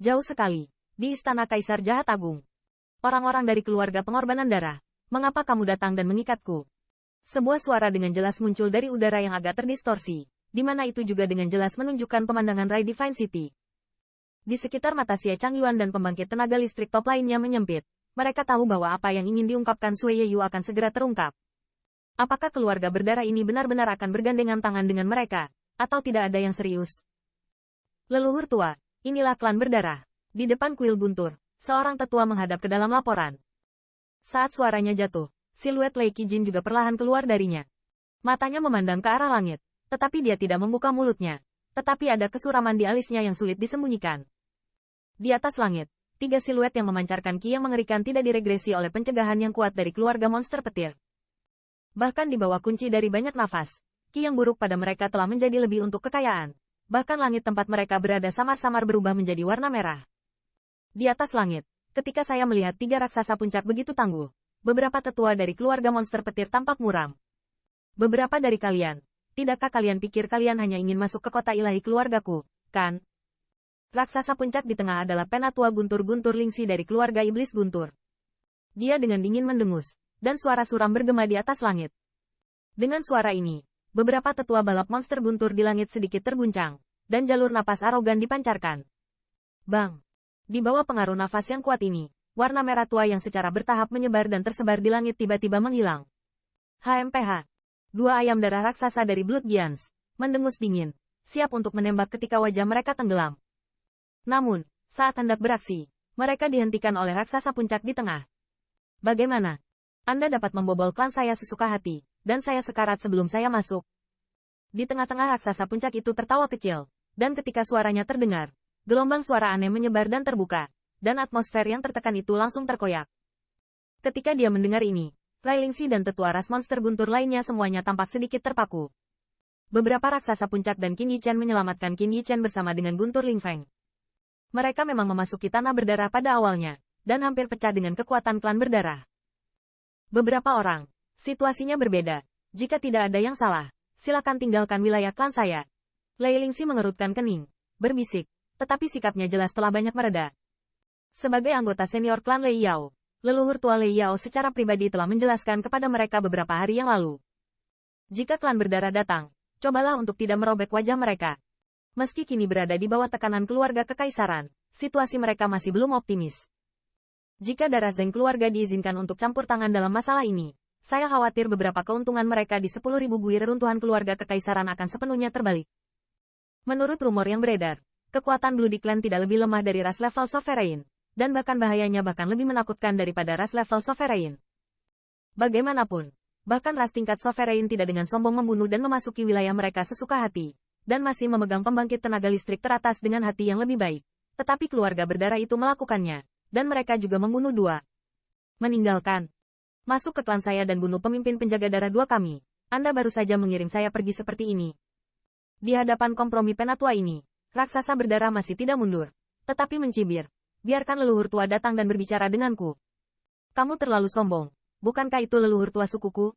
Jauh sekali, di istana Kaisar Jahat Agung. Orang-orang dari keluarga pengorbanan darah, mengapa kamu datang dan mengikatku? Sebuah suara dengan jelas muncul dari udara yang agak terdistorsi, di mana itu juga dengan jelas menunjukkan pemandangan Rai Divine City. Di sekitar mata Xie Changyuan dan pembangkit tenaga listrik top lainnya menyempit. Mereka tahu bahwa apa yang ingin diungkapkan Sui Yeyu akan segera terungkap. Apakah keluarga berdarah ini benar-benar akan bergandengan tangan dengan mereka, atau tidak ada yang serius? Leluhur tua, inilah klan berdarah. Di depan kuil guntur, seorang tetua menghadap ke dalam laporan. Saat suaranya jatuh, siluet Lei Qijin juga perlahan keluar darinya. Matanya memandang ke arah langit, tetapi dia tidak membuka mulutnya. Tetapi ada kesuraman di alisnya yang sulit disembunyikan. Di atas langit, 3 siluet yang memancarkan ki yang mengerikan tidak diregresi oleh pencegahan yang kuat dari keluarga monster petir. Bahkan di bawah kunci dari banyak nafas, ki yang buruk pada mereka telah menjadi lebih untuk kekayaan. Bahkan langit tempat mereka berada samar-samar berubah menjadi warna merah. Di atas langit, ketika saya melihat 3 raksasa puncak begitu tangguh, beberapa tetua dari keluarga monster petir tampak muram. Beberapa dari kalian, tidakkah kalian pikir kalian hanya ingin masuk ke kota ilahi keluargaku, kan? Raksasa puncak di tengah adalah penatua Guntur Lingxi dari keluarga iblis Guntur. Dia dengan dingin mendengus, dan suara suram bergema di atas langit. Dengan suara ini, beberapa tetua balap monster Guntur di langit sedikit terguncang, dan jalur napas arogan dipancarkan. Bang! Di bawah pengaruh nafas yang kuat ini, warna merah tua yang secara bertahap menyebar dan tersebar di langit tiba-tiba menghilang. HMPH. 2 ayam darah raksasa dari Blood Giants, mendengus dingin, siap untuk menembak ketika wajah mereka tenggelam. Namun, saat hendak beraksi, mereka dihentikan oleh raksasa puncak di tengah. Bagaimana? Anda dapat membobol klan saya sesuka hati, dan saya sekarat sebelum saya masuk. Di tengah-tengah raksasa puncak itu tertawa kecil, dan ketika suaranya terdengar, gelombang suara aneh menyebar dan terbuka, dan atmosfer yang tertekan itu langsung terkoyak. Ketika dia mendengar ini, Rai Lingxi dan tetua ras monster Guntur lainnya semuanya tampak sedikit terpaku. Beberapa raksasa puncak dan Qin Yichen menyelamatkan Qin Yichen bersama dengan Guntur Lingfeng. Mereka memang memasuki tanah berdarah pada awalnya, dan hampir pecah dengan kekuatan klan berdarah. Beberapa orang, situasinya berbeda. Jika tidak ada yang salah, silakan tinggalkan wilayah klan saya. Lei Lingxi mengerutkan kening, berbisik, tetapi sikapnya jelas telah banyak mereda. Sebagai anggota senior klan Lei Yao, leluhur tua Lei Yao secara pribadi telah menjelaskan kepada mereka beberapa hari yang lalu. Jika klan berdarah datang, cobalah untuk tidak merobek wajah mereka. Meski kini berada di bawah tekanan keluarga kekaisaran, situasi mereka masih belum optimis. Jika darah Zeng keluarga diizinkan untuk campur tangan dalam masalah ini, saya khawatir beberapa keuntungan mereka di 10.000 bui reruntuhan keluarga kekaisaran akan sepenuhnya terbalik. Menurut rumor yang beredar, kekuatan Bloody Clan tidak lebih lemah dari ras level Sovereign, dan bahkan bahayanya bahkan lebih menakutkan daripada ras level Sovereign. Bagaimanapun, bahkan ras tingkat Sovereign tidak dengan sombong membunuh dan memasuki wilayah mereka sesuka hati, dan masih memegang pembangkit tenaga listrik teratas dengan hati yang lebih baik. Tetapi keluarga berdarah itu melakukannya, dan mereka juga membunuh 2. Meninggalkan. Masuk ke klan saya dan bunuh pemimpin penjaga darah 2 kami. Anda baru saja mengirim saya pergi seperti ini. Di hadapan kompromi penatua ini, raksasa berdarah masih tidak mundur, tetapi mencibir. Biarkan leluhur tua datang dan berbicara denganku. Kamu terlalu sombong. Bukankah itu leluhur tua sukuku?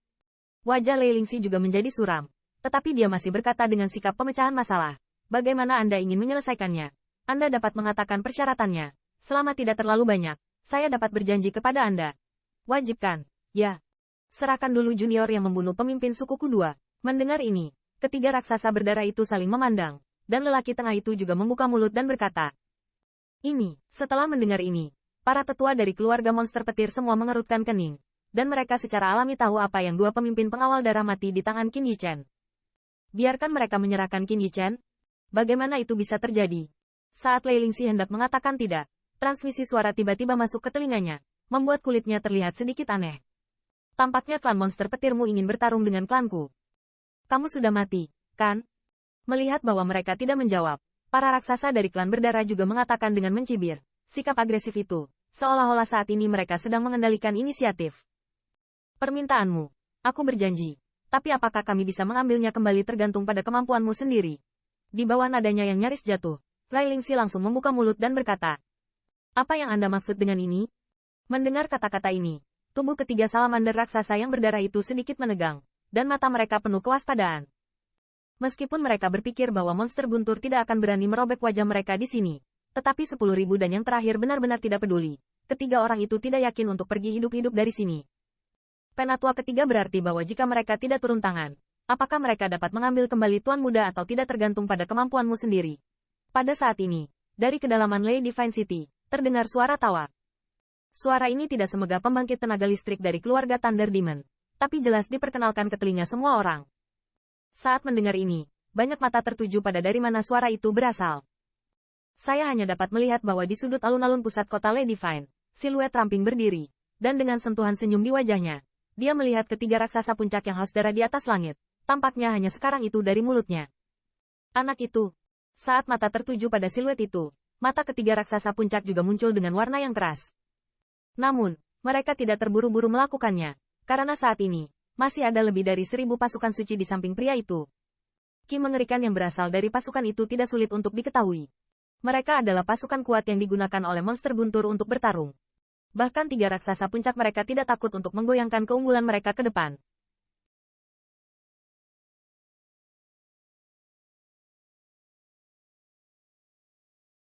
Wajah Lei Lingxi juga menjadi suram. Tetapi dia masih berkata dengan sikap pemecahan masalah. Bagaimana Anda ingin menyelesaikannya? Anda dapat mengatakan persyaratannya. Selama tidak terlalu banyak, saya dapat berjanji kepada Anda. Wajibkan. Ya. Serahkan dulu junior yang membunuh pemimpin sukuku 2. Mendengar ini, ketiga raksasa berdarah itu saling memandang, dan lelaki tengah itu juga membuka mulut dan berkata. Setelah mendengar ini, para tetua dari keluarga monster petir semua mengerutkan kening, dan mereka secara alami tahu apa yang 2 pemimpin pengawal darah mati di tangan Qin Yichen. Biarkan mereka menyerahkan Qin Yichen? Bagaimana itu bisa terjadi? Saat Lei Lingxi hendak mengatakan tidak, transmisi suara tiba-tiba masuk ke telinganya, membuat kulitnya terlihat sedikit aneh. Tampaknya klan monster petirmu ingin bertarung dengan klanku. Kamu sudah mati, kan? Melihat bahwa mereka tidak menjawab, para raksasa dari klan berdarah juga mengatakan dengan mencibir, sikap agresif itu, seolah-olah saat ini mereka sedang mengendalikan inisiatif. Permintaanmu, aku berjanji. Tapi apakah kami bisa mengambilnya kembali tergantung pada kemampuanmu sendiri. Di bawah nadanya yang nyaris jatuh, Rai Lingxi langsung membuka mulut dan berkata. Apa yang Anda maksud dengan ini? Mendengar kata-kata ini, tubuh ketiga salamander raksasa yang berdarah itu sedikit menegang, dan mata mereka penuh kewaspadaan. Meskipun mereka berpikir bahwa monster guntur tidak akan berani merobek wajah mereka di sini, Tetapi 10.000 dan yang terakhir benar-benar tidak peduli. Ketiga orang itu tidak yakin untuk pergi hidup-hidup dari sini. Penatua ketiga berarti bahwa jika mereka tidak turun tangan, apakah mereka dapat mengambil kembali Tuan Muda atau tidak tergantung pada kemampuanmu sendiri. Pada saat ini, dari kedalaman Lady Divine City, terdengar suara tawa. Suara ini tidak semegah pembangkit tenaga listrik dari keluarga Thunder Demon, tapi jelas diperkenalkan ke telinga semua orang. Saat mendengar ini, banyak mata tertuju pada dari mana suara itu berasal. Saya hanya dapat melihat bahwa di sudut alun-alun pusat kota Lady Divine, siluet ramping berdiri, dan dengan sentuhan senyum di wajahnya, dia melihat ketiga raksasa puncak yang haus darah di atas langit. Tampaknya hanya sekarang itu dari mulutnya. Anak itu. Saat mata tertuju pada siluet itu, mata ketiga raksasa puncak juga muncul dengan warna yang keras. Namun, mereka tidak terburu-buru melakukannya, karena saat ini, masih ada lebih dari 1.000 pasukan suci di samping pria itu. Ki mengerikan yang berasal dari pasukan itu tidak sulit untuk diketahui. Mereka adalah pasukan kuat yang digunakan oleh monster guntur untuk bertarung. Bahkan tiga raksasa puncak mereka tidak takut untuk menggoyangkan keunggulan mereka ke depan.